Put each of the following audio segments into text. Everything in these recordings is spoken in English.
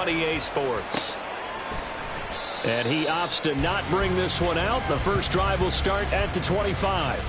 on EA Sports. And he opts to not bring this one out. The first drive will start at the 25.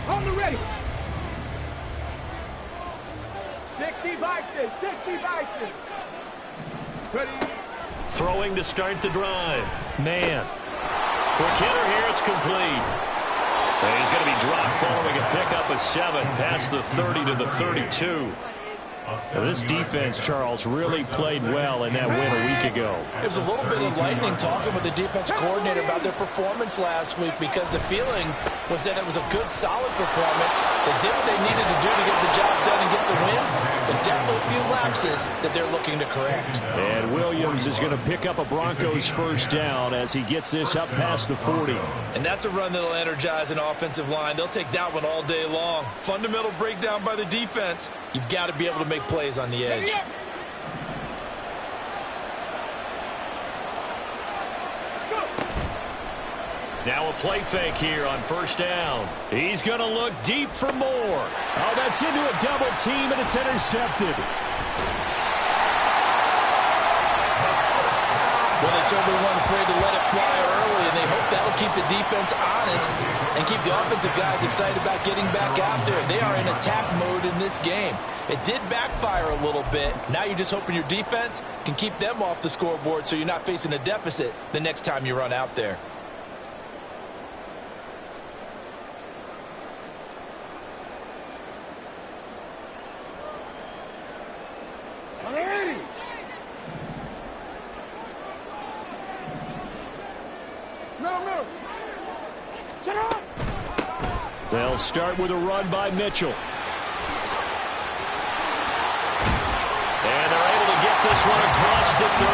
On the ready. 60 Bison, 60 Bison. Ready. Throwing to start the drive. Man. Quick hitter here, it's complete. And he's going to be dropped following a pickup of 7 past the 30 to the 32. Well, this defense, Charles, really played well in that win a week ago. It was a little bit enlightening talking with the defensive coordinator about their performance last week, because the feeling was that it was a good, solid performance. They did what they needed to do to get the job done and get the win, but definitely a few lapses that they're looking to correct. And Williams is going to pick up a Broncos first down as he gets this up past the 40. And that's a run that'll energize an offensive line. They'll take that one all day long. Fundamental breakdown by the defense. You've got to be able to make plays on the edge. Now a play fake here on first down. He's going to look deep for more. Oh, that's into a double team, and it's intercepted. Well, they certainly weren't afraid to let it fly early, and they hope that'll keep the defense honest and keep the offensive guys excited about getting back out there. They are in attack mode in this game. It did backfire a little bit. Now you're just hoping your defense can keep them off the scoreboard so you're not facing a deficit the next time you run out there. They'll start with a run by Mitchell. And they're able to get this one across the 35.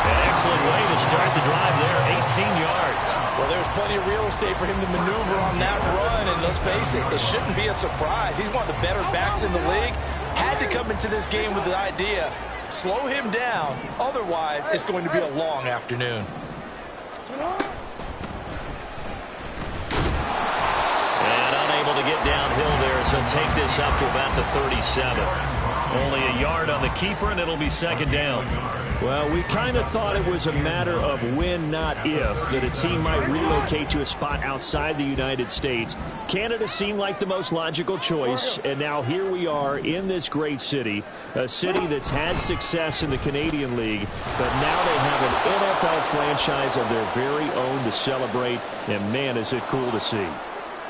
An excellent way to start the drive there, 18 yards. Well, there's plenty of real estate for him to maneuver on that run, and let's face it, it shouldn't be a surprise. He's one of the better backs in the league. Had to come into this game with the idea, slow him down, otherwise it's going to be a long afternoon. To get downhill there, so take this up to about the 37. Only a yard on the keeper, and it'll be second down. Well, we kind of thought it was a matter of when, not if, that a team might relocate to a spot outside the United States. Canada seemed like the most logical choice, and now here we are in this great city, a city that's had success in the Canadian League, but now they have an NFL franchise of their very own to celebrate, and man, is it cool to see.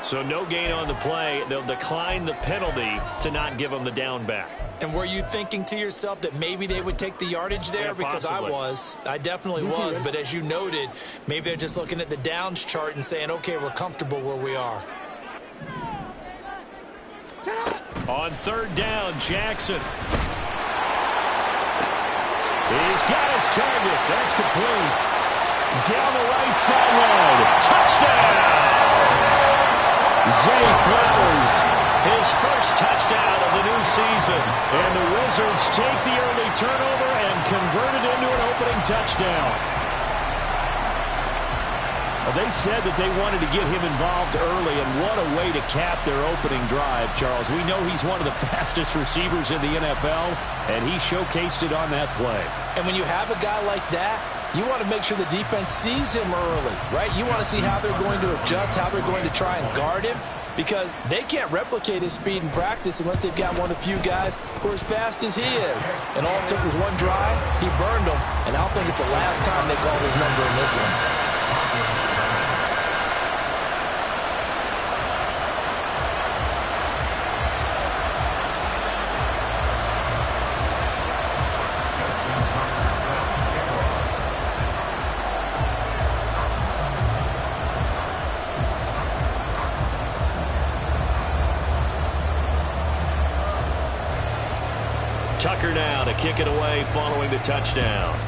So no gain on the play. They'll decline the penalty to not give them the down back. And were you thinking to yourself that maybe they would take the yardage there? Yeah, because possibly. I definitely was. But as you noted, maybe they're just looking at the downs chart and saying, okay, we're comfortable where we are. On third down, Jackson. He's got his target. That's complete. Down the right sideline. Touchdown! Zay Flowers, his first touchdown of the new season. And the Wizards take the early turnover and convert it into an opening touchdown. Well, they said that they wanted to get him involved early, and what a way to cap their opening drive, Charles. We know he's one of the fastest receivers in the NFL, and he showcased it on that play. And when you have a guy like that, you want to make sure the defense sees him early, right? You want to see how they're going to adjust, how they're going to try and guard him, because they can't replicate his speed in practice unless they've got one of the few guys who are as fast as he is. And all it took was one drive. He burned them, and I don't think it's the last time they called his number in this one. Tucker now to kick it away following the touchdown.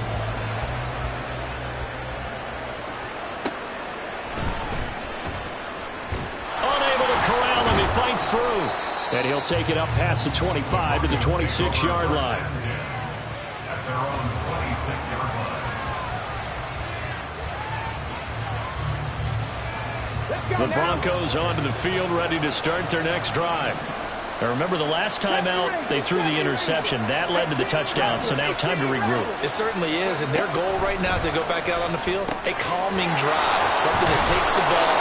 Unable to corral him. He fights through. And he'll take it up past the 25 to the 26-yard line. The Broncos onto the field, ready to start their next drive. Now remember, the last time out, they threw the interception. That led to the touchdown, so now time to regroup. It certainly is, and their goal right now as they go back out on the field, a calming drive, something that takes the ball,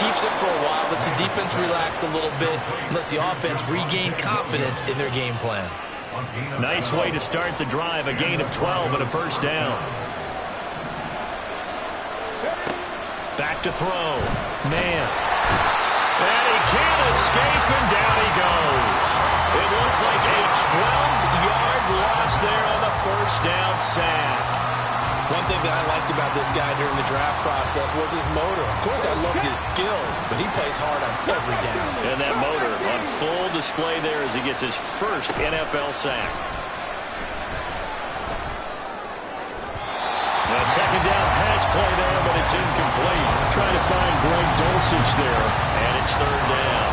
keeps it for a while, lets the defense relax a little bit, and lets the offense regain confidence in their game plan. Nice way to start the drive, a gain of 12 and a first down. Back to throw. Man. And he can't escape, and down he goes. It looks like a 12-yard loss there on the first down sack. One thing that I liked about this guy during the draft process was his motor. Of course, I loved his skills, but he plays hard on every down. And that motor on full display there as he gets his first NFL sack. A second down pass play there, but it's incomplete. Trying to find Greg Dulcich there. And it's third down.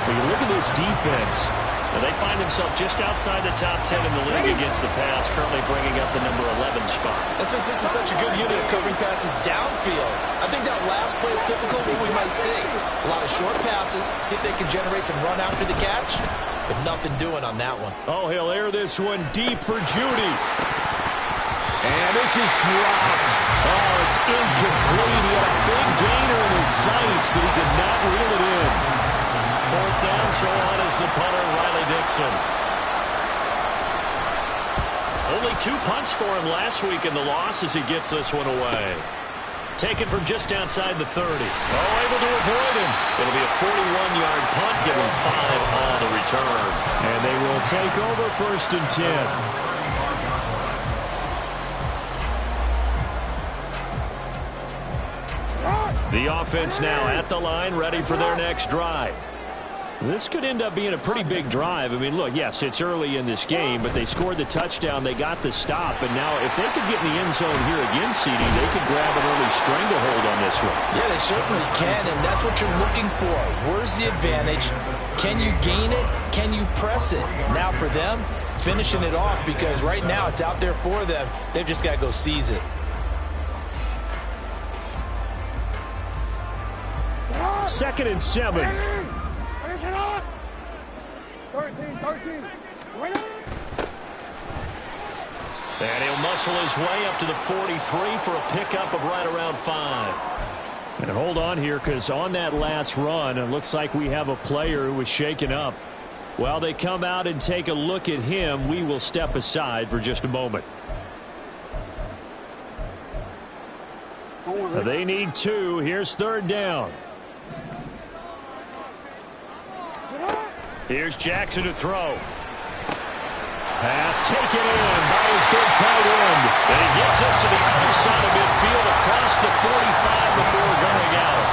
When you look at this defense, and they find themselves just outside the top 10 in the league against the pass, currently bringing up the number 11 spot. And since this is such a good unit of covering passes downfield, I think that last play is typical of what we might see. A lot of short passes, see if they can generate some run after the catch, but nothing doing on that one. Oh, he'll air this one deep for Judy. And this is dropped. Oh, it's incomplete. He had a big gainer in his sights, but he could not reel it in. Fourth down, so on is the punter, Riley Dixon. Only 2 punts for him last week in the loss as he gets this one away. Taken from just outside the 30. Oh, able to avoid him. It'll be a 41-yard punt, giving 5 on the return. And they will take over first and 10. The offense now at the line, ready for their next drive. This could end up being a pretty big drive. I mean, look, yes, it's early in this game, but they scored the touchdown, they got the stop, and now if they could get in the end zone here again, CD, they could grab an early stranglehold on this one. Yeah, they certainly can, and that's what you're looking for. Where's the advantage? Can you gain it? Can you press it? Now for them, finishing it off, because right now it's out there for them. They've just got to go seize it. Second and 7. Finish it off. 13. And he'll muscle his way up to the 43 for a pickup of right around 5. And hold on here, because on that last run, it looks like we have a player who was shaken up. While they come out and take a look at him, we will step aside for just a moment. They need 2. Here's third down. Here's Jackson to throw. Pass taken in by his big tight end. And he gets us to the other side of midfield across the 45 before going out.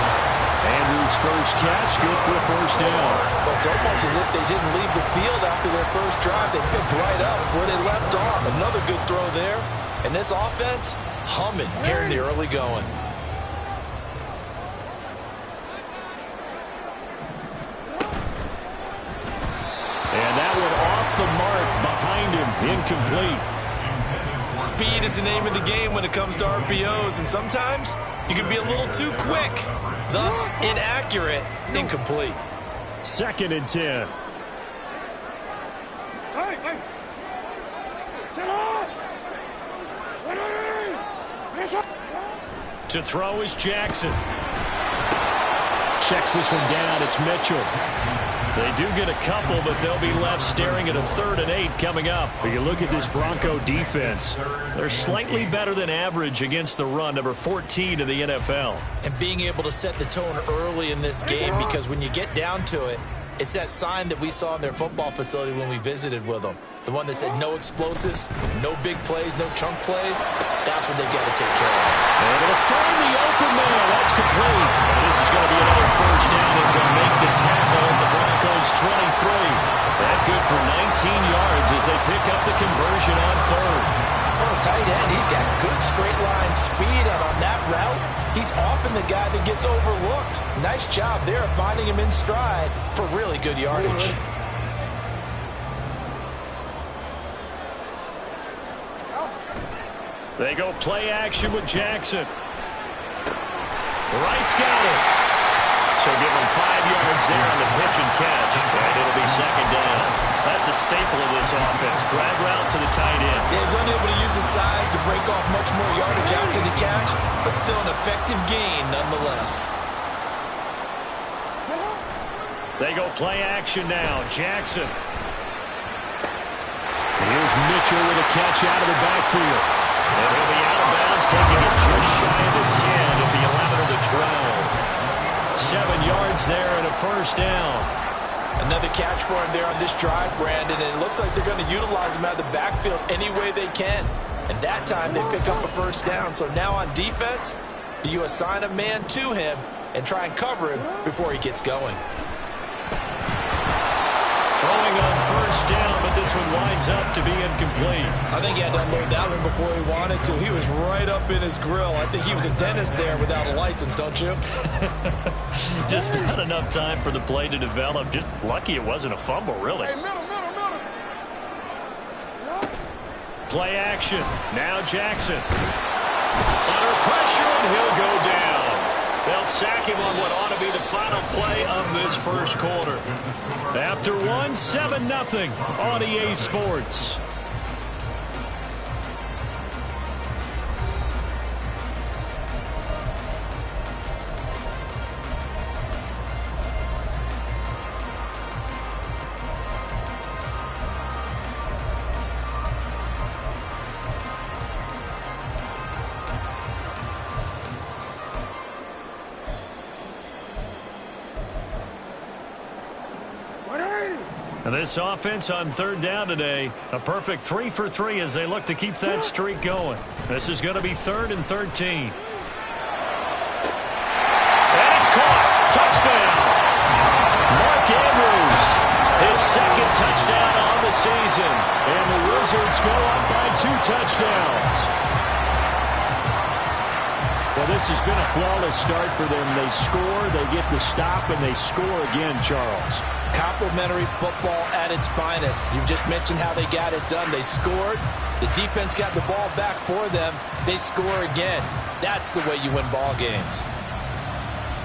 Andrews' first catch, good for a first down. Well, it's almost as if they didn't leave the field after their first drive. They picked right up where they left off. Another good throw there. And this offense, humming here in the early going. And that one off the mark behind him, incomplete. Speed is the name of the game when it comes to RPOs, and sometimes You can be a little too quick, thus inaccurate, incomplete. 2nd and 10. Hey. Sit up. To throw is Jackson. Checks this one down. It's Mitchell. They do get a couple, but they'll be left staring at a 3rd and 8 coming up. When you look at this Bronco defense, they're slightly better than average against the run, number 14 in the NFL. And being able to set the tone early in this game, because when you get down to it, it's that sign that we saw in their football facility when we visited with them. The one that said no explosives, no big plays, no chunk plays. That's what they've got to take care of. Able to find the open man. That's complete. And this is going to be another 1st down as they make the tackle at the Broncos 23. That good for 19 yards as they pick up the conversion on 3rd. For a tight end, he's got good straight line speed, and on that route, he's often the guy that gets overlooked. Nice job there of finding him in stride for really good yardage. They go play action with Jackson. Wright's got it. So give him 5 yards there on the pitch and catch. And it'll be 2nd down. That's a staple of this offense. Drag route to the tight end. Yeah, he's unable to use his size to break off much more yardage after the catch, but still an effective gain nonetheless. They go play action now. Jackson. Here's Mitchell with a catch out of the backfield. And he'll be out of bounds, taking it just shy of the 10 at the 11 or the 12. 7 yards there and a 1st down. Another catch for him there on this drive, Brandon, and it looks like they're going to utilize him out of the backfield any way they can. And that time they pick up a 1st down. So now on defense, do you assign a man to him and try and cover him before he gets going? Throwing on 1st down, but this one winds up to be incomplete. I think he had to unload that one before he wanted to. He was right up in his grill. I think he was a dentist there without a license, don't you? Just not enough time for the play to develop. Just lucky it wasn't a fumble, really. Hey, middle. Play action. Now Jackson. Under pressure, and he'll go down. They'll sack him on what ought to be the final play of this 1st quarter. After 7-0 on EA Sports. And this offense on 3rd down today, a perfect 3 for 3 as they look to keep that streak going. This is going to be 3rd and 13. And it's caught. Touchdown. Mark Andrews, his 2nd touchdown on the season. And the Wizards go up by 2 touchdowns. Well, this has been a flawless start for them. They score, they get the stop, and they score again, Charles. Complimentary football at its finest. You've just mentioned how they got it done. They scored. The defense got the ball back for them. They score again. That's the way you win ball games.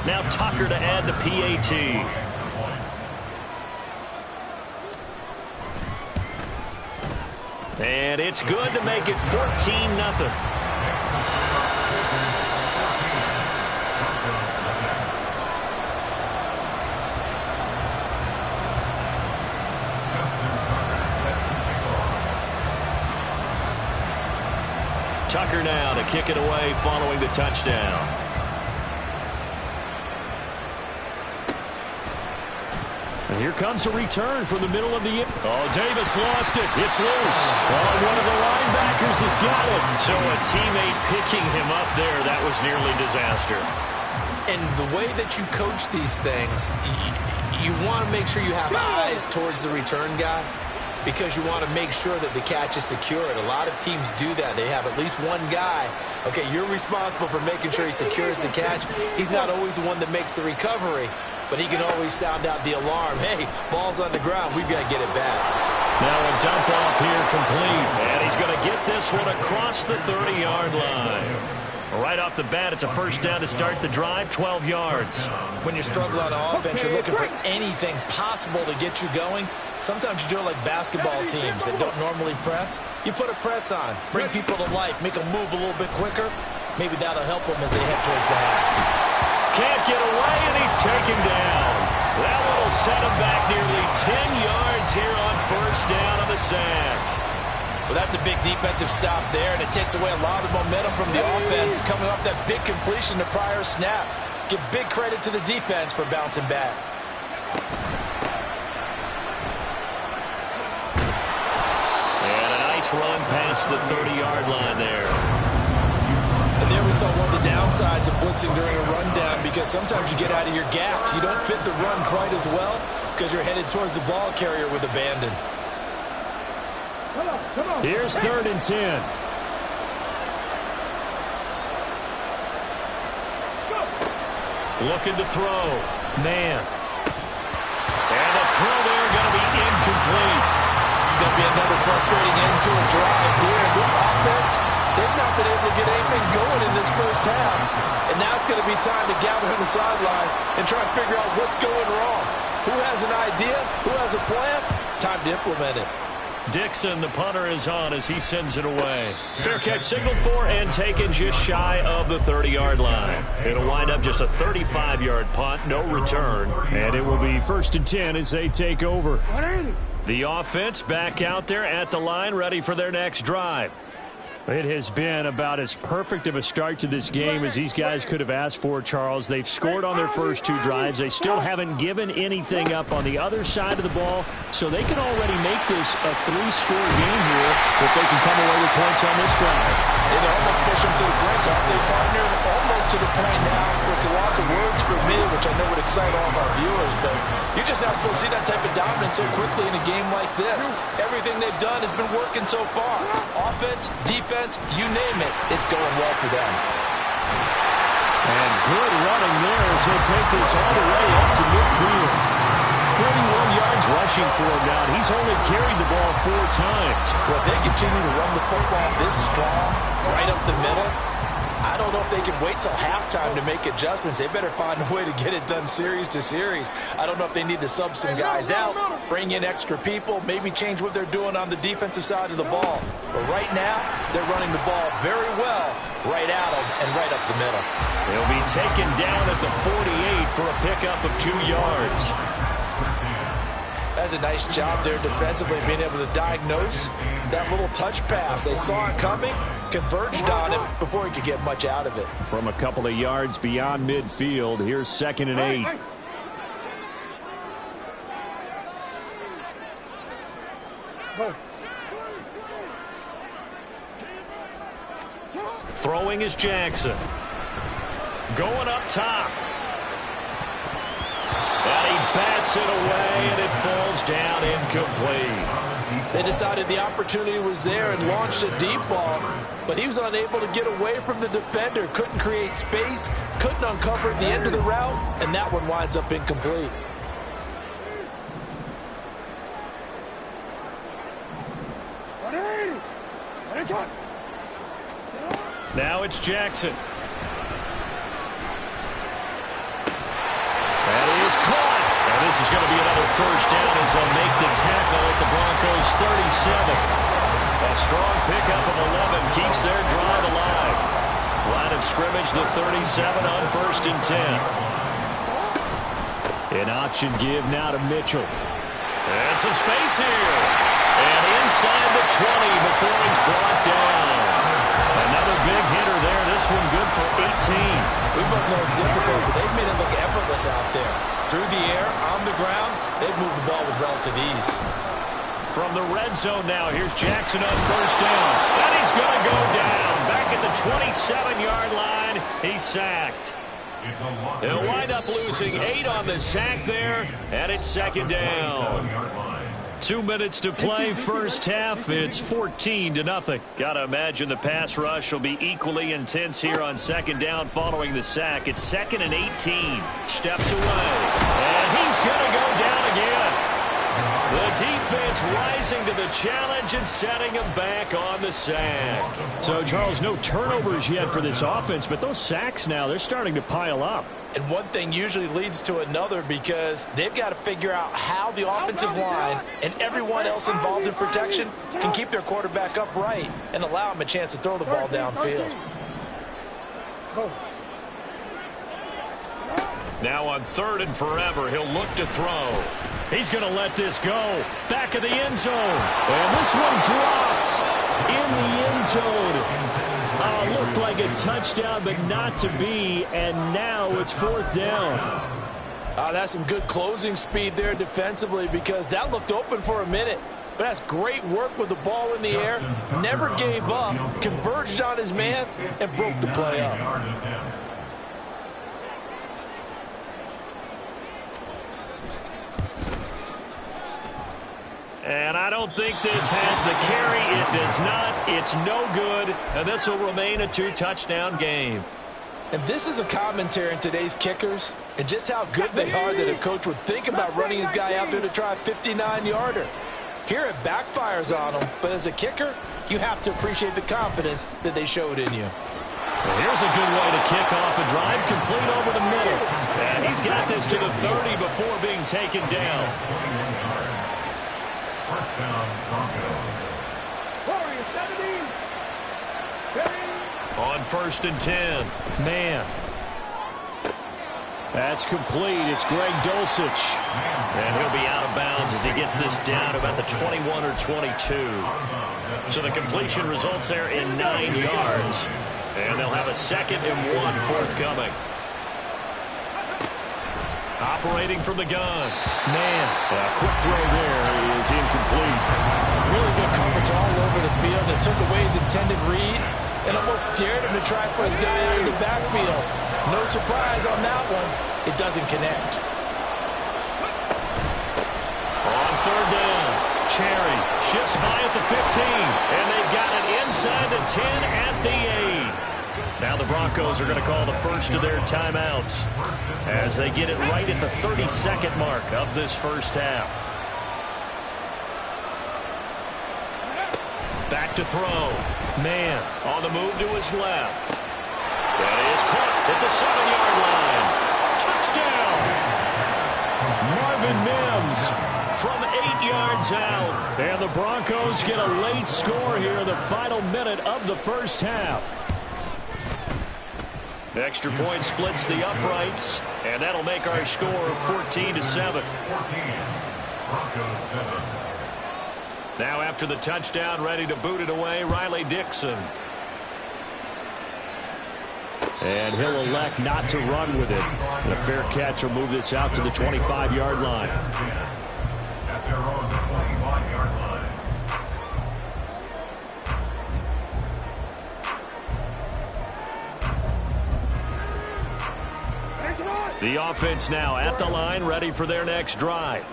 Now Tucker to add the PAT. And it's good to make it 14-0. Tucker now to kick it away following the touchdown. And here comes a return from the middle of the... Oh, Davis lost it. It's loose. Oh, one of the linebackers has got it. So a teammate picking him up there, that was nearly disaster. And the way that you coach these things, you want to make sure you have eyes towards the return guy, because you want to make sure that the catch is secured. A lot of teams do that. They have at least one guy. Okay, you're responsible for making sure he secures the catch. He's not always the one that makes the recovery, but he can always sound out the alarm. Hey, ball's on the ground. We've got to get it back. Now a dump off here complete. And he's going to get this one across the 30-yard line. Right off the bat, it's a first down to start the drive, 12 yards. When you struggle on offense, you're looking for anything possible to get you going. Sometimes you do it like basketball teams that don't normally press. You put a press on, bring people to life, make them move a little bit quicker. Maybe that'll help them as they head towards the half. Can't get away, and he's taken down. That will set him back nearly 10 yards here on first down on the sack. Well, that's a big defensive stop there, and it takes away a lot of the momentum from the offense coming off that big completion the prior snap. Give big credit to the defense for bouncing back. And a nice run past the 30-yard line there. And there we saw one of the downsides of blitzing during a rundown, because sometimes you get out of your gaps. You don't fit the run quite as well because you're headed towards the ball carrier with abandon. Here's 3rd and 10. Looking to throw. Man. And the throw there going to be incomplete. It's going to be another frustrating end to a drive here. This offense, they've not been able to get anything going in this first half. And now it's going to be time to gather on the sidelines and try and figure out what's going wrong. Who has an idea? Who has a plan? Time to implement it. Dixon, the punter, is on as he sends it away. Fair catch signaled for and taken just shy of the 30-yard line. It'll wind up just a 35-yard punt, no return. And it will be 1st and 10 as they take over. The offense back out there at the line, ready for their next drive. It has been about as perfect of a start to this game as these guys could have asked for, Charles. They've scored on their first 2 drives. They still haven't given anything up on the other side of the ball, so they can already make this a 3-score game here if they can come away with points on this drive. They almost push them to the brink, aren't they, partner? Almost to the point now where it's a loss of words for me, which I know would excite all of our viewers, but you're just not supposed to see that type of dominance so quickly in a game like this. Everything they've done has been working so far. Offense, defense, you name it, it's going well for them. And good running there as he'll take this all the way up to midfield. 41 yards rushing for him now. He's only carried the ball 4 times. Well, if they continue to run the football this strong, right up the middle, I don't know if they can wait till halftime to make adjustments. They better find a way to get it done series to series. I don't know if they need to sub some guys out, bring in extra people, maybe change what they're doing on the defensive side of the ball. But right now, they're running the ball very well, right at them and right up the middle. He'll be taken down at the 48 for a pickup of 2 yards. That's a nice job there defensively, being able to diagnose that little touch pass. They saw it coming, converged on it before he could get much out of it. From a couple of yards beyond midfield, here's 2nd and 8. Throwing is Jackson. Going up top. And he bats it away, and it falls down incomplete. They decided the opportunity was there and launched a deep ball, but he was unable to get away from the defender, couldn't create space, couldn't uncover the end of the route, and that one winds up incomplete. Now it's Jackson. That is caught. And this is going to be another first down as they'll make the tackle at the Broncos' 37. A strong pickup of 11 keeps their drive alive. Line of scrimmage, the 37 on 1st and 10. An option give now to Mitchell. And some space here. And inside the 20 before he's brought down. Another big hitter there. This one good for 18. We both know it's difficult, but they've made it look effortless out there. Through the air, on the ground, they've moved the ball with relative ease. From the red zone now, here's Jackson on first down. And he's going to go down. Back at the 27-yard line, he's sacked. He'll wind up losing 8 on the sack there, and it's 2nd down. 2 minutes to play, first half. It's 14-0. Gotta imagine the pass rush will be equally intense here on 2nd down following the sack. It's 2nd and 18. Steps away. And he's gonna go down again. The defense rising to the challenge and setting him back on the sack. So, Charles, no turnovers yet for this offense, but those sacks now, they're starting to pile up. And one thing usually leads to another because they've got to figure out how the offensive line and everyone else involved in protection can keep their quarterback upright and allow him a chance to throw the ball downfield. Now on 3rd and forever, he'll look to throw. He's going to let this go. Back of the end zone. And this one dropped in the end zone. Looked like a touchdown, but not to be. And now it's 4th down. That's some good closing speed there defensively because that looked open for a minute. But that's great work with the ball in the air. Never gave up. Converged on his man and broke the play up. And I don't think this has the carry. It does not. It's no good. And this will remain a 2-touchdown game. And this is a commentary on today's kickers and just how good they are that a coach would think about running his guy out there to try a 59-yarder. Here it backfires on him, but as a kicker, you have to appreciate the confidence that they showed in you. Well, here's a good way to kick off a drive, complete over the middle. And he's got this to the 30 before being taken down. First down, Broncos. On 1st and 10. Man. That's complete. It's Greg Dulcich. And he'll be out of bounds as he gets this down about the 21 or 22. So the completion results there in 9 yards. And they'll have a 2nd and 1 forthcoming. Operating from the gun. Man, a quick throw there is incomplete. Really good coverage all over the field. It took away his intended read and almost dared him to try for his guy out of the backfield. No surprise on that one. It doesn't connect. On 3rd down, Cherry shifts by at the 15, and they've got it inside the 10 at the 8. Now the Broncos are going to call the first of their timeouts as they get it right at the 32nd mark of this first half. Back to throw. Man on the move to his left. That is caught at the 7-yard line. Touchdown! Marvin Mims From 8 yards out. And the Broncos get a late score here in the final minute of the first half. Extra point splits the uprights, and that'll make our score 14-7. Now after the touchdown, ready to boot it away, Riley Dixon. And he'll elect not to run with it. And a fair catch will move this out to the 25-yard line. At their own 25-yard line. The offense now at the line, ready for their next drive.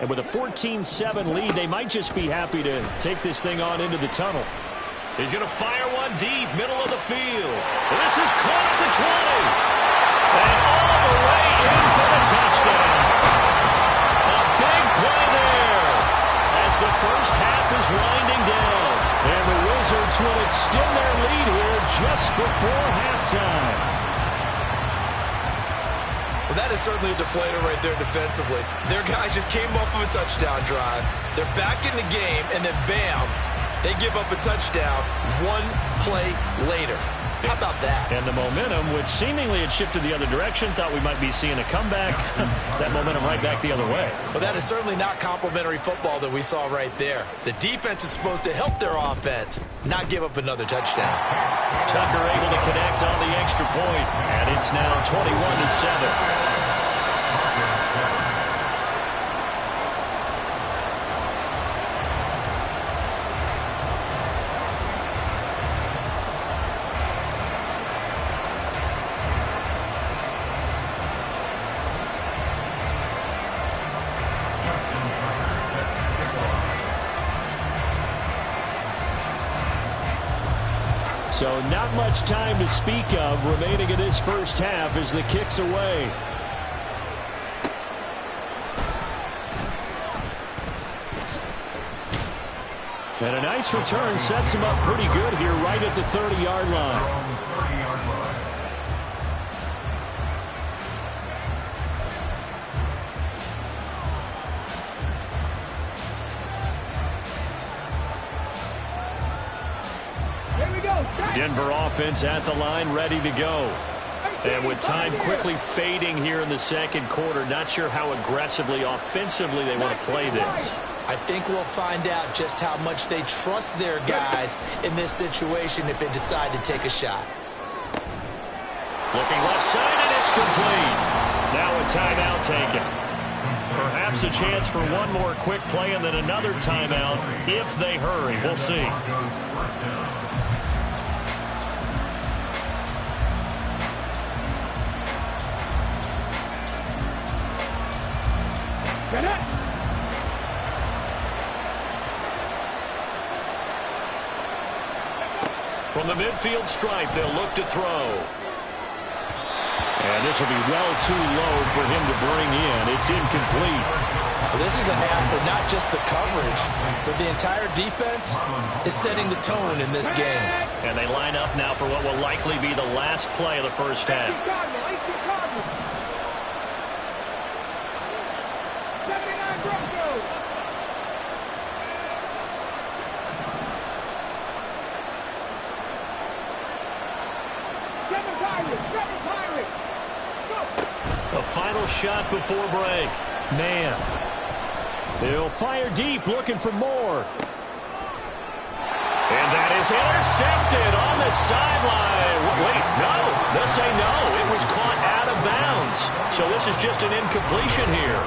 And with a 14-7 lead, they might just be happy to take this thing on into the tunnel. He's going to fire one deep, middle of the field. This is caught at the 20. And all the way in for the touchdown. A big play there as the first half is winding down. And the Wizards will extend their lead here just before halftime. Well, that is certainly a deflator right there defensively. Their guys just came off of a touchdown drive. They're back in the game, and then bam, they give up a touchdown one play later. How about that? And the momentum, which seemingly had shifted the other direction, thought we might be seeing a comeback. That momentum right back the other way. Well, that is certainly not complimentary football that we saw right there. The defense is supposed to help their offense, not give up another touchdown. Tucker able to connect on the extra point, and it's now 21-7. So not much time to speak of remaining in this first half as the kick's away. And a nice return sets him up pretty good here right at the 30-yard line. Denver offense at the line, ready to go. And with time quickly fading here in the second quarter, not sure how aggressively, offensively they want to play this. I think we'll find out just how much they trust their guys in this situation if they decide to take a shot. Looking left side, and it's complete. Now a timeout taken. Perhaps a chance for one more quick play and then another timeout if they hurry. We'll see. From the midfield stripe, they'll look to throw. And this will be well too low for him to bring in. It's incomplete. Well, this is a half for not just the coverage, but the entire defense is setting the tone in this game. And they line up now for what will likely be the last play of the first half. A final shot before break. Man. They'll fire deep, looking for more. And that is intercepted on the sideline. Wait, no. They'll say no. It was caught out of bounds. So this is just an incompletion here.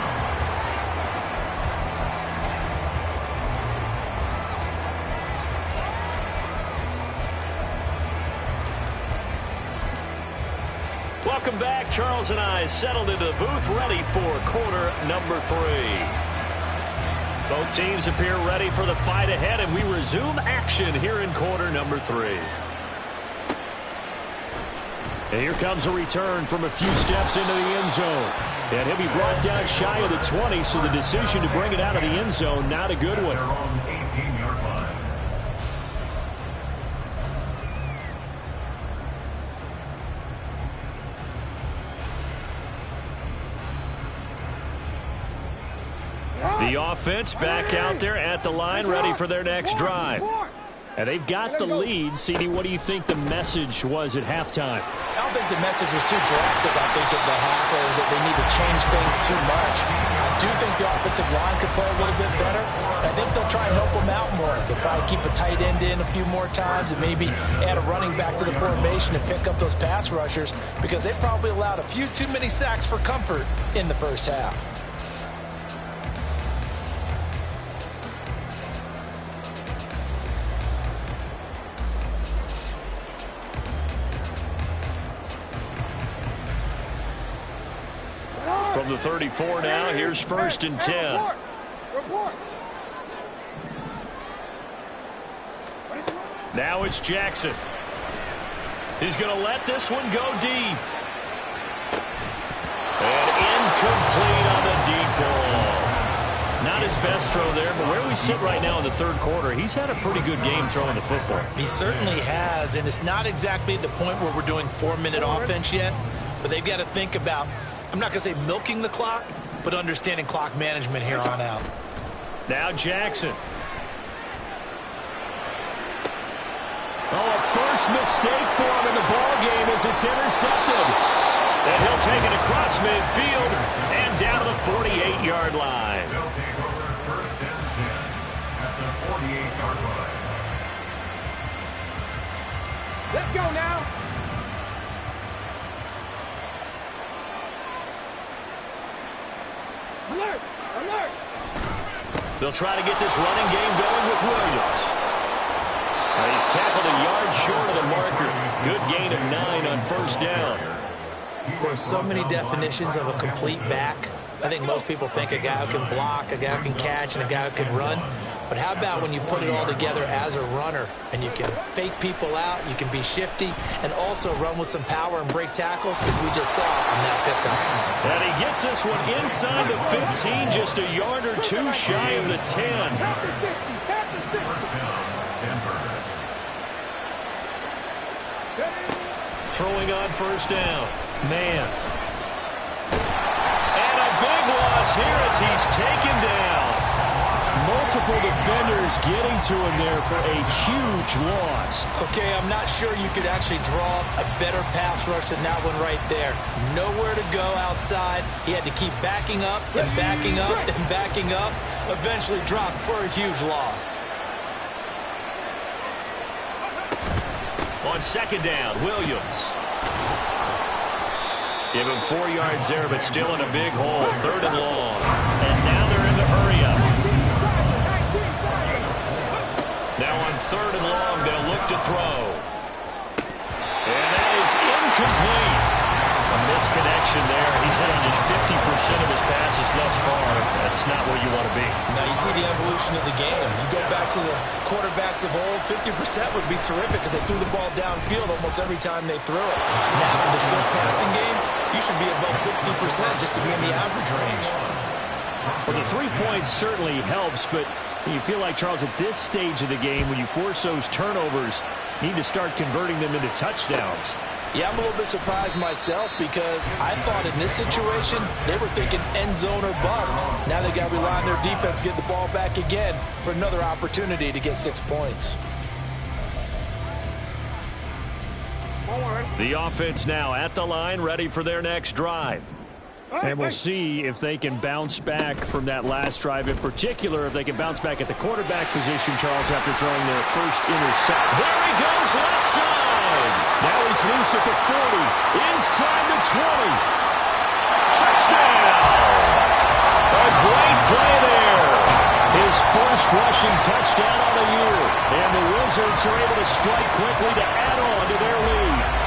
Welcome back. Charles and I settled into the booth, ready for quarter number 3. Both teams appear ready for the fight ahead, and we resume action here in quarter number 3. And here comes a return from a few steps into the end zone. And he'll be brought down shy of the 20, so the decision to bring it out of the end zone, not a good one. The offense back out there at the line, ready for their next drive. And they've got the lead. CD, what do you think the message was at halftime? I don't think the message was too drastic, I think, at the half, or that they need to change things too much. I do think the offensive line could play a little bit better. I think they'll try and help them out more. They'll probably keep a tight end in a few more times and maybe add a running back to the formation and pick up those pass rushers, because they probably allowed a few too many sacks for comfort in the first half. From the 34 now, here's 1st and 10. Now it's Jackson. He's going to let this one go deep. And incomplete on the deep ball. Not his best throw there, but where we sit right now in the third quarter, he's had a pretty good game throwing the football. He certainly has, and it's not exactly at the point where we're doing 4-minute offense yet, but they've got to think about, I'm not going to say milking the clock, but understanding clock management here on out. Now Jackson. Oh, a first mistake for him in the ball game as it's intercepted. And he'll take it across midfield and down to the 48-yard line. They'll take over 1st and 10 at the 48-yard line. Let's go now. Alert! Alert! They'll try to get this running game going with Williams. He's tackled a yard short of the marker. Good gain of 9 on 1st down. There's so many definitions of a complete back. I think most people think a guy who can block, a guy who can catch, and a guy who can run. But how about when you put it all together as a runner, and you can fake people out, you can be shifty, and also run with some power and break tackles, as we just saw on that pickup. And he gets this one inside the 15, just a yard or two shy of the 10. throwing on first down. Man. And a big loss here as he's taken down. Multiple defenders getting to him there for a huge loss. Okay, I'm not sure you could actually draw a better pass rush than that one right there. Nowhere to go outside. He had to keep backing up and backing up and backing up. Eventually dropped for a huge loss. On second down, Williams. Give him 4 yards there, but still in a big hole. 3rd and long. And now they're in the hurry up. Now on 3rd and long, they'll look to throw. And that is incomplete. A misconnection there. He's hit on just 50% of his passes thus far. That's not where you want to be. Now you see the evolution of the game. You go back to the quarterbacks of old, 50% would be terrific because they threw the ball downfield almost every time they threw it. Now in the short passing game, you should be above 60% just to be in the average range. Well, the 3 points certainly helps, but you feel like, Charles, at this stage of the game, when you force those turnovers, you need to start converting them into touchdowns. Yeah, I'm a little bit surprised myself because I thought in this situation they were thinking end zone or bust. Now they got to rely on their defense, get the ball back again for another opportunity to get 6 points. The offense now at the line, ready for their next drive. And we'll see if they can bounce back from that last drive. In particular, if they can bounce back at the quarterback position, Charles, after throwing their first interception. There he goes, left side. Now he's loose at the 40, inside the 20. Touchdown! A great play there. His first rushing touchdown on the year. And the Wizards are able to strike quickly to add on to their lead.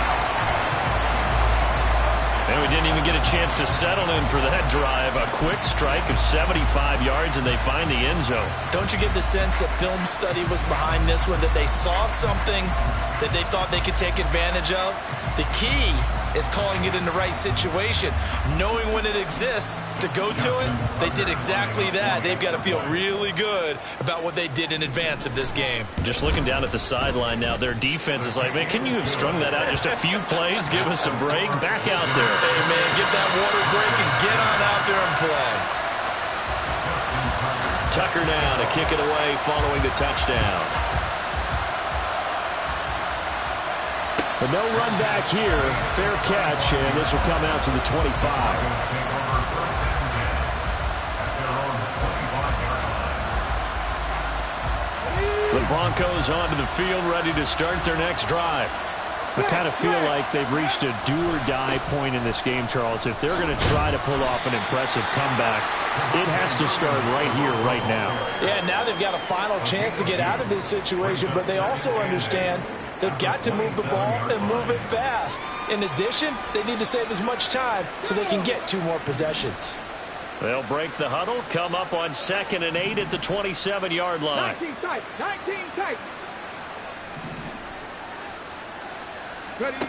And we didn't even get a chance to settle in for that drive. A quick strike of 75 yards, and they find the end zone. Don't you get the sense that film study was behind this one, that they saw something that they thought they could take advantage of? The key is calling it in the right situation. Knowing when it exists to go to it, they did exactly that. They've got to feel really good about what they did in advance of this game. Just looking down at the sideline now, their defense is like, man, can you have strung that out just a few plays? Give us a break. Back out there. Hey, man, get that water break and get on out there and play. Tucker now to kick it away following the touchdown. But no run back here. Fair catch, and this will come out to the 25. The Broncos onto the field, ready to start their next drive. I kind of feel like they've reached a do-or-die point in this game, Charles. If they're going to try to pull off an impressive comeback, it has to start right here, right now. Yeah, now they've got a final chance to get out of this situation, but they also understand they've got to move the ball and move it fast. In addition, they need to save as much time so they can get 2 more possessions. They'll break the huddle, come up on 2nd and 8 at the 27-yard line. 19 tight, 19 tight. Ready.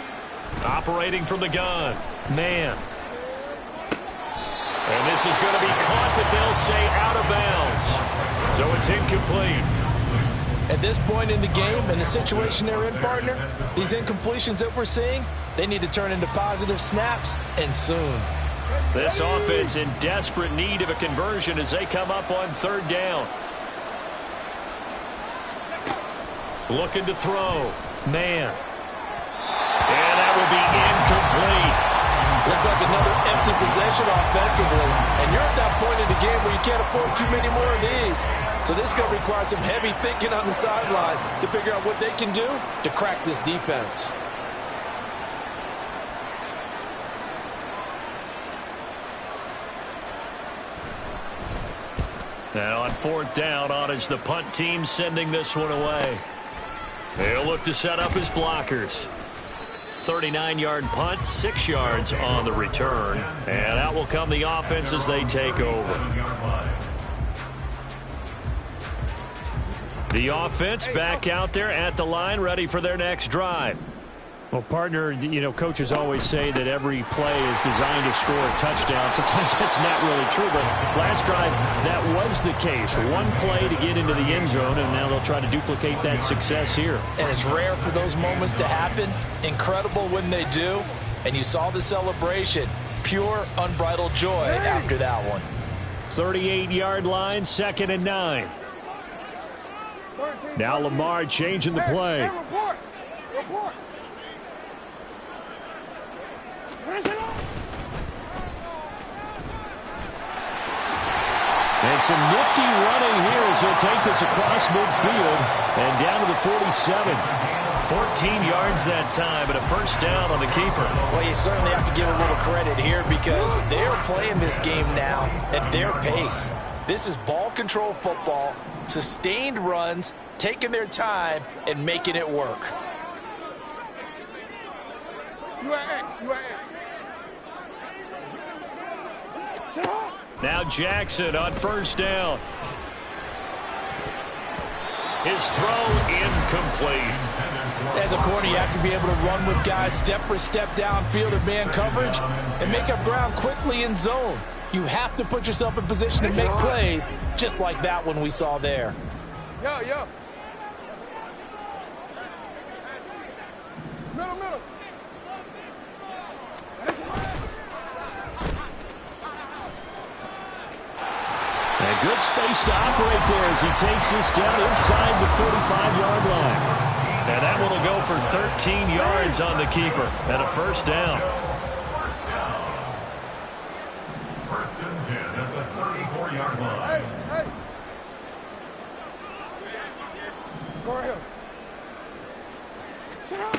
Operating from the gun. Man. And this is going to be caught, but they'll say out of bounds. So it's incomplete. At this point in the game and the situation they're in, partner, these incompletions that we're seeing, they need to turn into positive snaps, and soon. This offense in desperate need of a conversion as they come up on 3rd down. Looking to throw. Man. And that will be incomplete. Looks like another empty possession offensively. And you're at that point in the game where you can't afford too many more of these. So this is going to require some heavy thinking on the sideline to figure out what they can do to crack this defense. Now on 4th down, on is the punt team sending this one away. They'll look to set up his blockers. 39-yard punt, 6 yards on the return. And out will come the offense as they take over. The offense back out there at the line, ready for their next drive. Well, partner, you know, coaches always say that every play is designed to score a touchdown. Sometimes that's not really true, but last drive, that was the case. One play to get into the end zone, and now they'll try to duplicate that success here. And it's rare for those moments to happen. Incredible when they do. And you saw the celebration. Pure, unbridled joy after that one. 38-yard line, 2nd and 9. Now Lamar changing the play. Report. And some nifty running here as he'll take this across midfield and down to the 47. 14 yards that time, but a first down on the keeper. Well, you certainly have to give a little credit here because they're playing this game now at their pace. This is ball control football, sustained runs, taking their time and making it work. Now Jackson on first down. His throw incomplete. As a corner, you have to be able to run with guys step for step downfield in man coverage and make up ground quickly in zone. You have to put yourself in position to make plays just like that one we saw there. Yo. Middle. And good space to operate there as he takes this down inside the 45-yard line. And that one will go for 13 yards on the keeper and a first down. First and 10 at the 34-yard line. Hey. Go ahead. Sit up.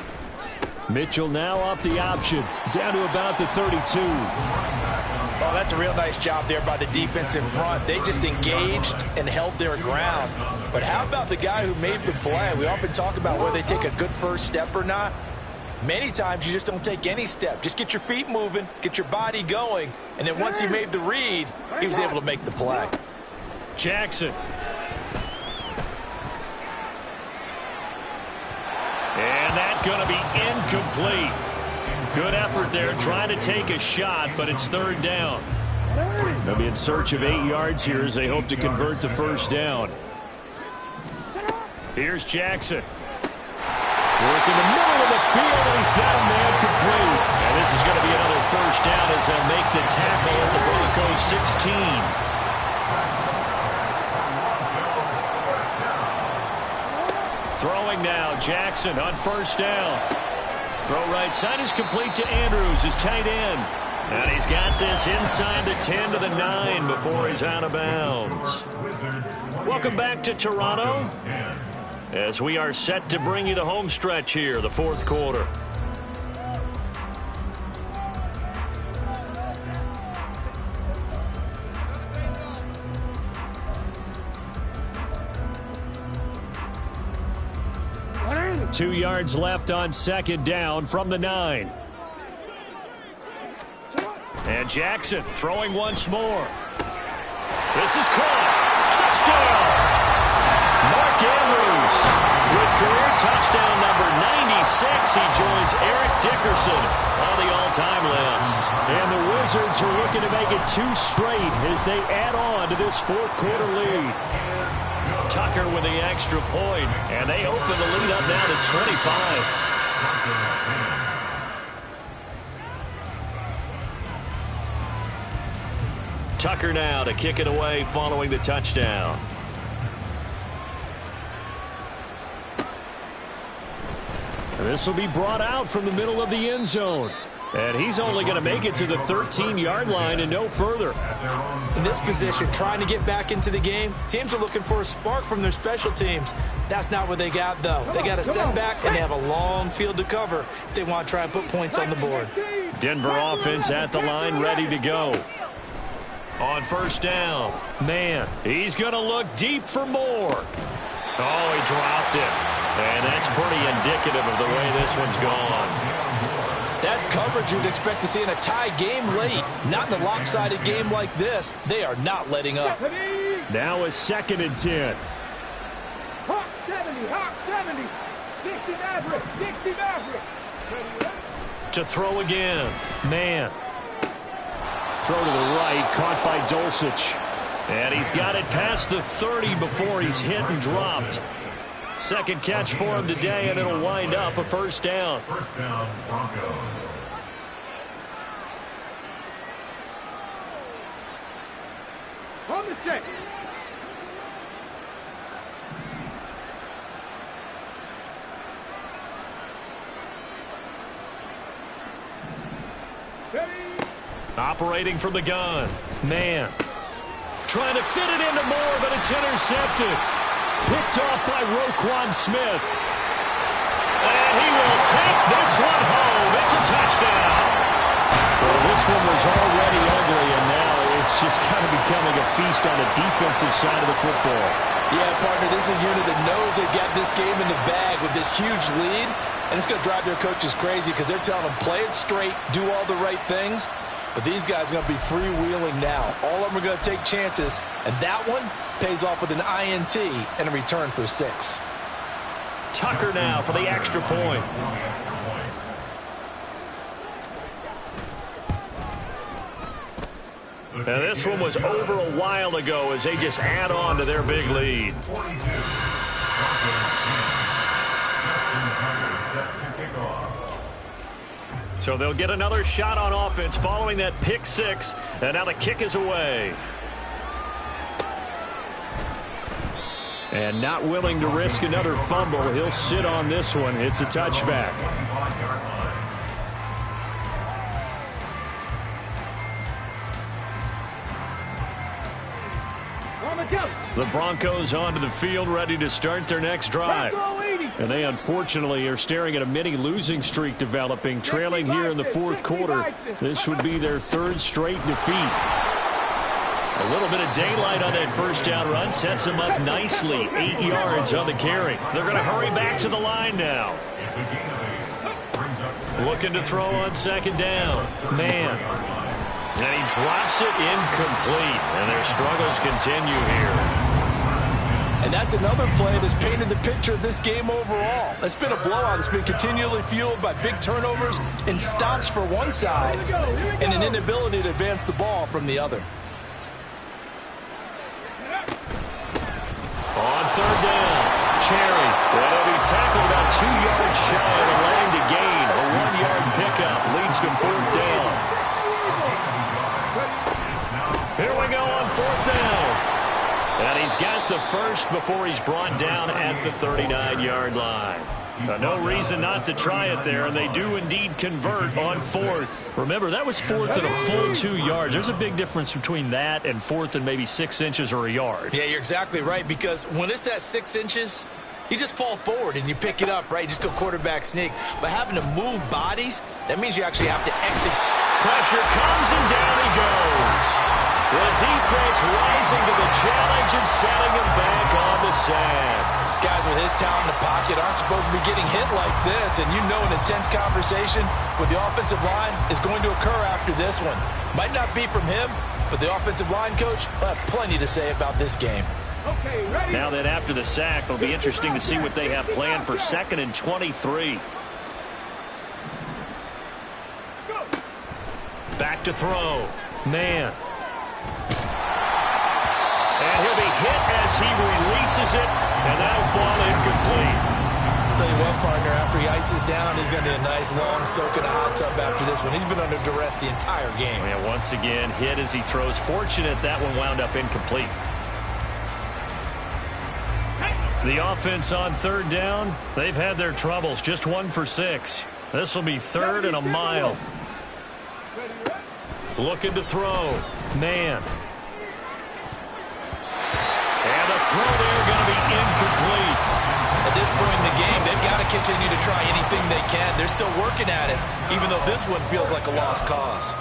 Mitchell now off the option, down to about the 32. Oh, that's a real nice job there by the defense in front. They just engaged and held their ground. But how about the guy who made the play? We often talk about whether they take a good first step or not. Many times you just don't take any step. Just get your feet moving, get your body going, and then once he made the read, he was able to make the play. Jackson. And that's going to be incomplete. Good effort there trying to take a shot, but it's third down. They'll be in search of 8 yards here as they hope to convert the first down. Here's Jackson. Work in the middle of the field, and he's got a man complete. And this is going to be another first down as they'll make the tackle at the Broncos 16. Throwing now, Jackson on first down. Throw right side is complete to Andrews, his tight end. And he's got this inside the 10 to the 9 before he's out of bounds. Welcome back to Toronto as we are set to bring you the home stretch here, the fourth quarter. What? 2 yards left on second down from the 9. And Jackson throwing once more. This is caught. Touchdown! Mark Andrews with career touchdown number 96. He joins Eric Dickerson on the all-time list. And the Wizards are looking to make it 2 straight as they add on to this fourth quarter lead. Tucker with the extra point, and they open the lead up now to 25. Tucker now to kick it away following the touchdown. And this will be brought out from the middle of the end zone. And he's only going to make it to the 13-yard line and no further. In this position, trying to get back into the game, teams are looking for a spark from their special teams. That's not what they got, though. They got a setback, and they have a long field to cover if they want to try and put points on the board. Denver offense at the line, ready to go. On first down, man, he's going to look deep for more. Oh, he dropped it. And that's pretty indicative of the way this one's gone. That's coverage you'd expect to see in a tie game late. Not in a lopsided game like this. They are not letting up. Now a 2nd and 10. Hawk 70, Hawk 70. 60 Maverick, 60 Maverick. To throw again. Man. Throw to the right, caught by Dulcich. And he's got it past the 30 before he's hit and dropped. Second catch for him today, and it'll wind up a first down. First down, Broncos. On the check. Operating from the gun. Man. Trying to fit it into Moore, but it's intercepted. Picked off by Roquan Smith. And he will take this one home. It's a touchdown. Well, this one was already ugly, and now it's just kind of becoming a feast on the defensive side of the football. Yeah, partner, this is a unit that knows they've got this game in the bag with this huge lead, and it's going to drive their coaches crazy because they're telling them, play it straight, do all the right things. But these guys are going to be freewheeling now. All of them are going to take chances, and that one pays off with an INT and a return for 6. Tucker now for the extra point. And this one was over a while ago as they just add on to their big lead. 42. Broncos 10. Justin Tucker set to kick off. So they'll get another shot on offense following that pick 6, and now the kick is away. And not willing to risk another fumble, he'll sit on this one. It's a touchback. The Broncos onto the field, ready to start their next drive. And they unfortunately are staring at a mini losing streak developing, trailing here in the fourth quarter. This would be their 3rd straight defeat. A little bit of daylight on that first down run sets them up nicely. 8 yards on the carry. They're going to hurry back to the line now. Looking to throw on second down. Man. And he drops it incomplete. And their struggles continue here. And that's another play that's painted the picture of this game overall. It's been a blowout. It's been continually fueled by big turnovers and stops for one side and an inability to advance the ball from the other. On third down, Cherry. That'll be tackled about 2 yards shy of the line to gain. A 1-yard pickup leads to fourth down. Here we go on fourth down. And he's got the first before he's brought down at the 39-yard line. No reason not to try it there, and they do indeed convert on fourth. Remember, that was fourth and a full 2 yards. There's a big difference between that and fourth and maybe 6 inches or a yard. Yeah, you're exactly right, because when it's at 6 inches, you just fall forward and you pick it up, right? You just go quarterback sneak. But having to move bodies, that means you actually have to exit. Pressure comes, and down he goes. The defense rising to the challenge and setting him back on the sand. Guys with his talent in the pocket aren't supposed to be getting hit like this, and you know an intense conversation with the offensive line is going to occur after this one. Might not be from him, but the offensive line coach will have plenty to say about this game. Okay, ready? Now that after the sack, it'll be interesting to see what they have planned for 2nd and 23. Back to throw. Man. And he'll be hit as he releases it, and that'll fall incomplete. I'll tell you what, partner, after he ices down, he's going to be a nice long soak in a hot tub after this one. He's been under duress the entire game. And once again, hit as he throws. Fortunate that one wound up incomplete. The offense on third down, they've had their troubles. Just 1 for 6. This will be 3rd and a mile. Looking to throw. Man. And the throw there going to be incomplete. At this point in the game, they've got to continue to try anything they can. They're still working at it, even though this one feels like a lost cause.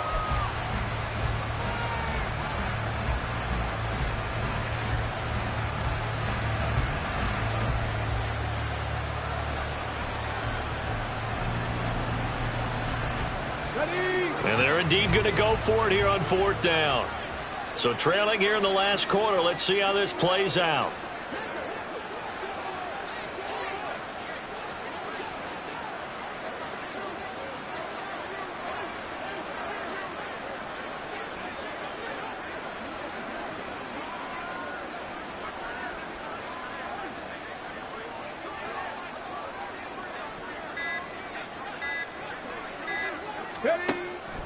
And they're indeed going to go for it here on fourth down. So trailing here in the last quarter, let's see how this plays out.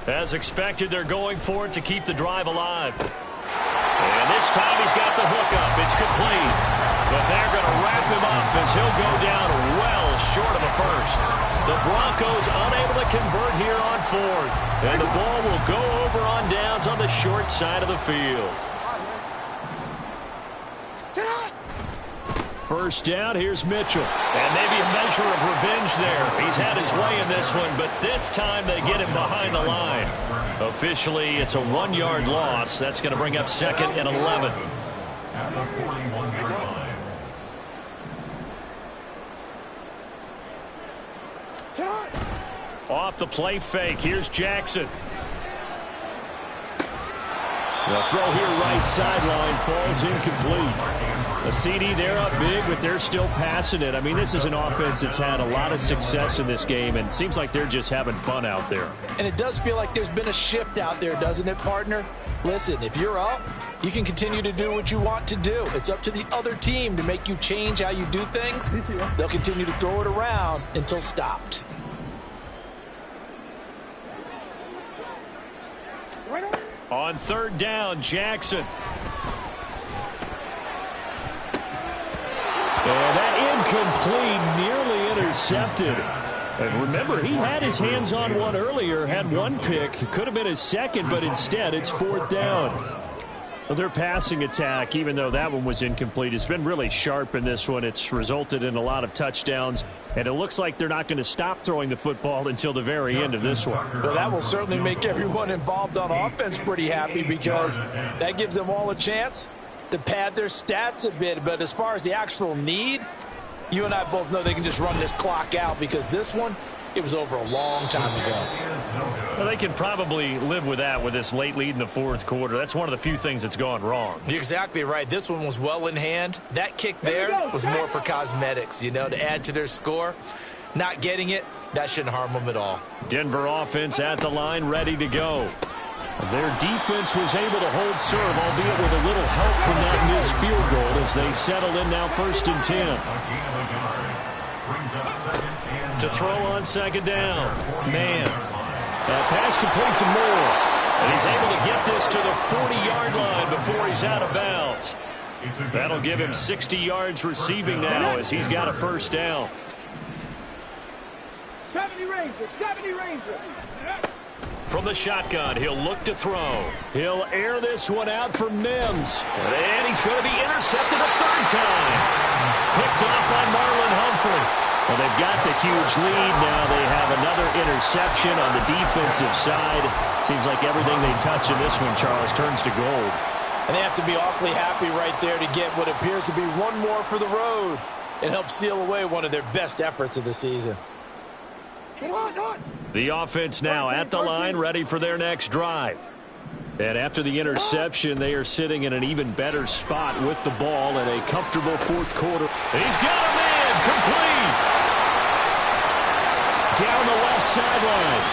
As expected, they're going for it to keep the drive alive. And this time he's got the hook up. It's complete. But they're going to wrap him up as he'll go down well short of a first. The Broncos unable to convert here on fourth. And the ball will go over on downs on the short side of the field. First down, here's Mitchell. And maybe a measure of revenge there. He's had his way in this one, but this time they get him behind the line. Officially, it's a 1-yard loss. That's going to bring up second and 11. At the 41-yard line. Off the play fake, here's Jackson. The throw here right sideline falls incomplete. The CD, they're up big, but they're still passing it. I mean, this is an offense that's had a lot of success in this game, and it seems like they're just having fun out there. And it does feel like there's been a shift out there, doesn't it, partner? Listen, if you're up, you can continue to do what you want to do. It's up to the other team to make you change how you do things. They'll continue to throw it around until stopped. On third down, Jackson. And that incomplete, nearly intercepted. And remember, he had his hands on one earlier, had one pick. It could have been his second, but instead it's fourth down. Well, their passing attack, even though that one was incomplete, has been really sharp in this one. It's resulted in a lot of touchdowns, and it looks like they're not going to stop throwing the football until the very end of this one. Well, that will certainly make everyone involved on offense pretty happy because that gives them all a chance to pad their stats a bit. But as far as the actual need, you and I both know they can just run this clock out because this one, it was over a long time ago. Well, they can probably live with that with this late lead in the fourth quarter. That's one of the few things that's gone wrong. You're exactly right. This one was well in hand. That kick there was more for cosmetics, you know, to add to their score. Not getting it, that shouldn't harm them at all. Denver offense at the line, ready to go. Their defense was able to hold serve, albeit with a little help from that missed field goal as they settle in now 1st and 10. To throw on second down. Man. That pass complete to Moore. And he's able to get this to the 40-yard line before he's out of bounds. That'll give him 60 yards receiving now as he's got a first down. 70 Rangers, 70 Rangers. From the shotgun, he'll look to throw. He'll air this one out for Mims. And he's going to be intercepted a third time. Picked off by Marlon Humphrey. Well, they've got the huge lead now. They have another interception on the defensive side. Seems like everything they touch in this one, Charles, turns to gold. And they have to be awfully happy right there to get what appears to be one more for the road. It helps seal away one of their best efforts of the season. The offense now at the line, ready for their next drive. And after the interception, they are sitting in an even better spot with the ball in a comfortable fourth quarter. He's got a man, complete. Down the left sideline.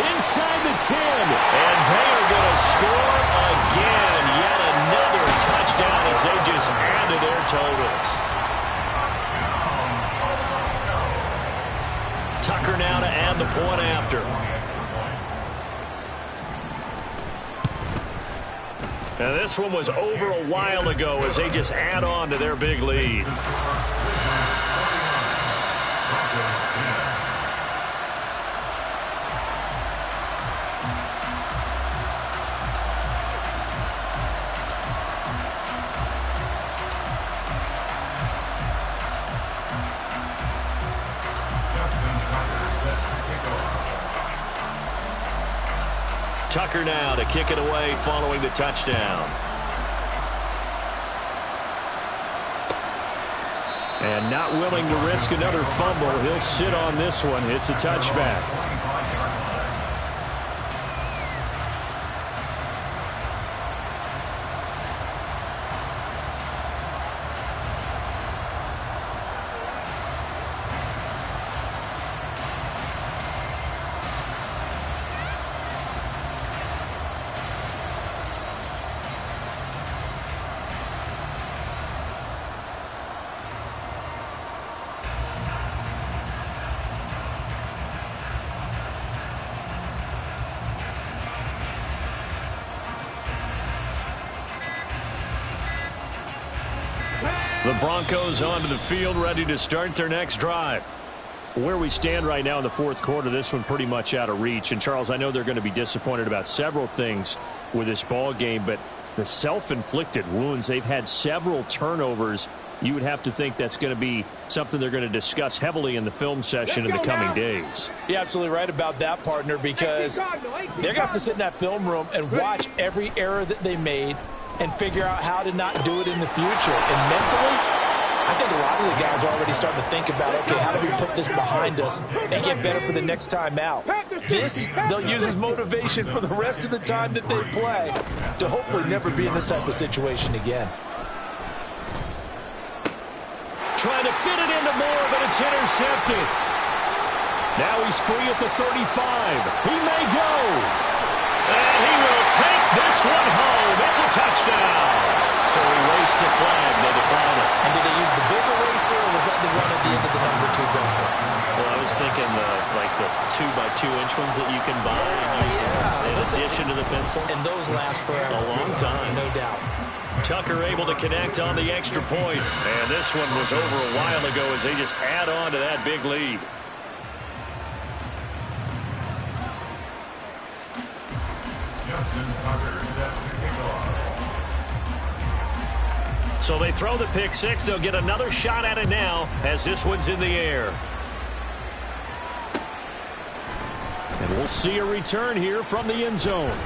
Inside the 10. And they are going to score again. Yet another touchdown as they just add to their totals. Tucker now to add the point after. Now this one was over a while ago as they just add on to their big lead. Tucker now to kick it away following the touchdown. And not willing to risk another fumble, he'll sit on this one. It's a touchback. Broncos onto the field, ready to start their next drive. Where we stand right now in the fourth quarter, this one pretty much out of reach. And, Charles, I know they're going to be disappointed about several things with this ball game, but the self-inflicted wounds, they've had several turnovers. You would have to think that's going to be something they're going to discuss heavily in the film session in the coming days. You're absolutely right about that, partner, because they're going to have to sit in that film room and watch every error that they made and figure out how to not do it in the future. And mentally, I think a lot of the guys are already starting to think about, okay, how do we put this behind us and get better for the next time out? This, they'll use as motivation for the rest of the time that they play to hopefully never be in this type of situation again. Trying to fit it into Moore, but it's intercepted. Now he's free at the 35. He may go. And he will take this one home. It's a touchdown. So he raced the flag. They decline it. And did they use the big eraser, or was that the one at the end of the number 2 pencil? Well, I was thinking like the 2x2 inch ones that you can buy in addition to the pencil. And those last forever. A long time. No doubt. Tucker able to connect on the extra point. And this one was over a while ago as they just add on to that big lead. Justin Tucker set to kick off. So they throw the pick six. They'll get another shot at it now as this one's in the air. And we'll see a return here from the end zone.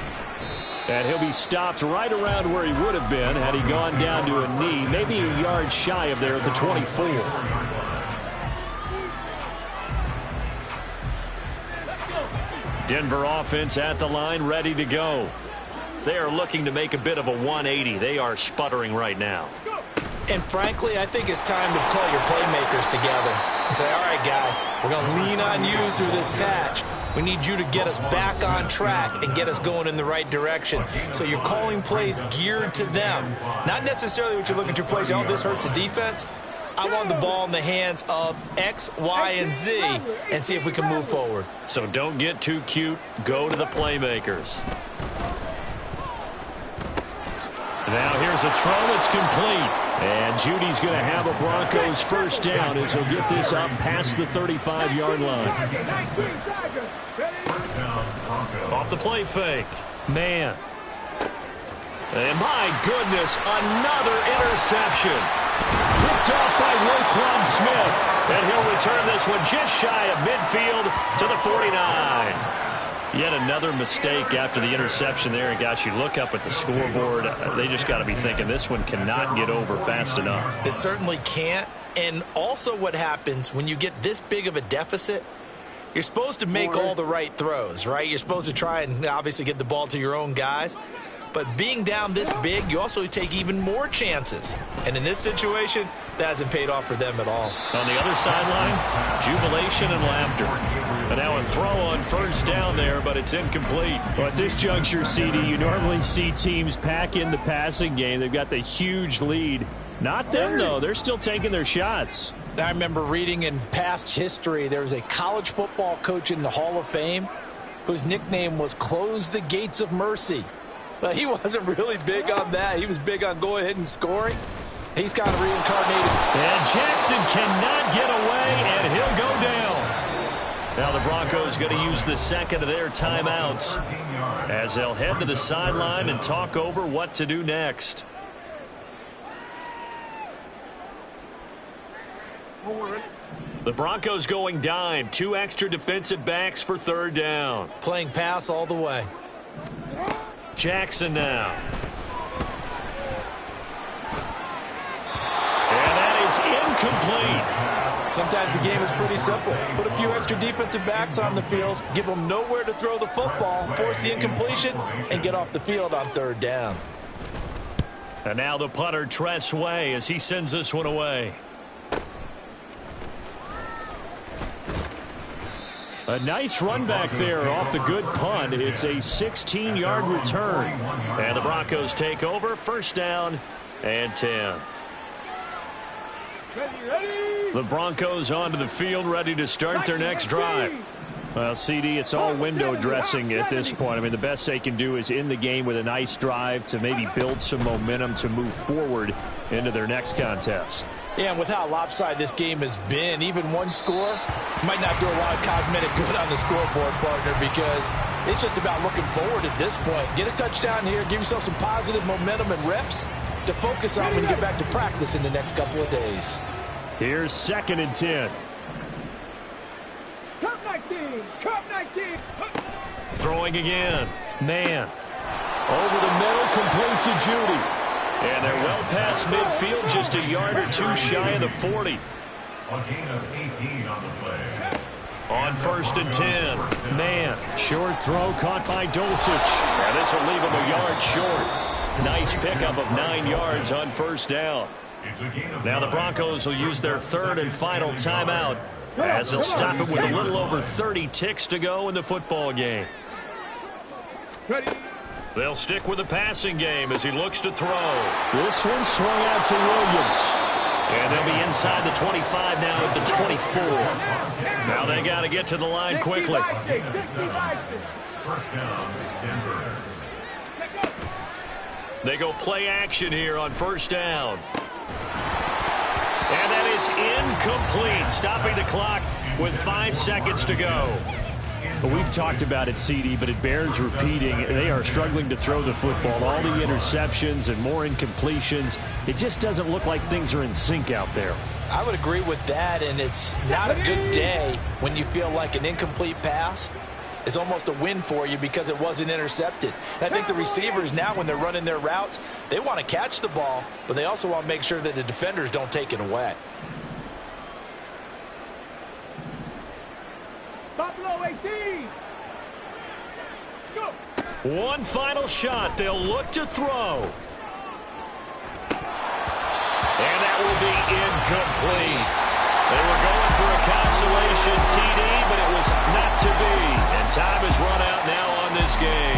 And he'll be stopped right around where he would have been had he gone down to a knee, maybe a yard shy of there at the 24. Denver offense at the line, ready to go. They are looking to make a bit of a 180. They are sputtering right now. And frankly, I think it's time to call your playmakers together and say, all right, guys, we're going to lean on you through this patch. We need you to get us back on track and get us going in the right direction. So you're calling plays geared to them. Not necessarily what you look at your plays, oh, this hurts the defense. I want the ball in the hands of X, Y, and Z and see if we can move forward. So don't get too cute. Go to the playmakers. Now here's a throw. It's complete. And Judy's going to have a Broncos first down as he'll get this up past the 35-yard line. Off the play fake. Man. And my goodness, another interception. Picked off by Roquan Smith. And he'll return this one just shy of midfield to the 49. Yet another mistake after the interception there. And, gosh, you look up at the scoreboard. They just got to be thinking this one cannot get over fast enough. It certainly can't. And also what happens when you get this big of a deficit, you're supposed to make all the right throws, right? You're supposed to try and obviously get the ball to your own guys. But being down this big, you also take even more chances. And in this situation, that hasn't paid off for them at all. On the other sideline, jubilation and laughter. And now a throw on first down there, but it's incomplete. Well, at this juncture, CD, you normally see teams pack in the passing game. They've got the huge lead. Not them, though. They're still taking their shots. I remember reading in past history, there was a college football coach in the Hall of Fame whose nickname was Close the Gates of Mercy. But he wasn't really big on that. He was big on going ahead and scoring. He's kind of reincarnated. And Jackson cannot get away, and he'll go down. Now the Broncos going to use the second of their timeouts as they'll head to the sideline and talk over what to do next. The Broncos going dime. 2 extra defensive backs for third down. Playing pass all the way. Jackson now. And that is incomplete. Sometimes the game is pretty simple. Put a few extra defensive backs on the field, give them nowhere to throw the football, force the incompletion, and get off the field on third down. And now the punter, Tress Way, as he sends this one away. A nice run back there off the good punt. It's a 16-yard return. And the Broncos take over. First down and 10. The Broncos onto the field, ready to start their next drive. Well, CD, it's all window dressing at this point. I mean, the best they can do is in the game with a nice drive to maybe build some momentum to move forward into their next contest. Yeah, and with how lopsided this game has been, even one score might not do a lot of cosmetic good on the scoreboard, partner, because it's just about looking forward at this point. Get a touchdown here, give yourself some positive momentum and reps to focus on when you get back to practice in the next couple of days. Here's 2nd and 10. Cup 19. Cup 19. Throwing again. Man. Over the middle, complete to Judy. And they're well past midfield, just a yard or two shy of the 40. A gain of 18 on the play. On 1st and 10. Man. Short throw caught by Dulcich. And this will leave him a yard short. Nice pickup of 9 yards on 1st down. Now the Broncos will use their 3rd and final timeout as they'll stop it with a little over 30 ticks to go in the football game. They'll stick with the passing game as he looks to throw. This one swung out to Williams. And they'll be inside the 25 now at the 24. Now they got to get to the line quickly. First down, Denver. They go play action here on 1st down. And that is incomplete, stopping the clock with 5 seconds to go. Well, we've talked about it, CD, but it bears repeating. They are struggling to throw the football. All the interceptions and more incompletions. It just doesn't look like things are in sync out there. I would agree with that, and it's not a good day when you feel like an incomplete pass is almost a win for you because it wasn't intercepted. And I think the receivers now, when they're running their routes, they want to catch the ball, but they also want to make sure that the defenders don't take it away. Buffalo 18. Go. One final shot. They'll look to throw. And that will be incomplete. They were going for a consolation TD, but it was not to be. And time is run out now on this game.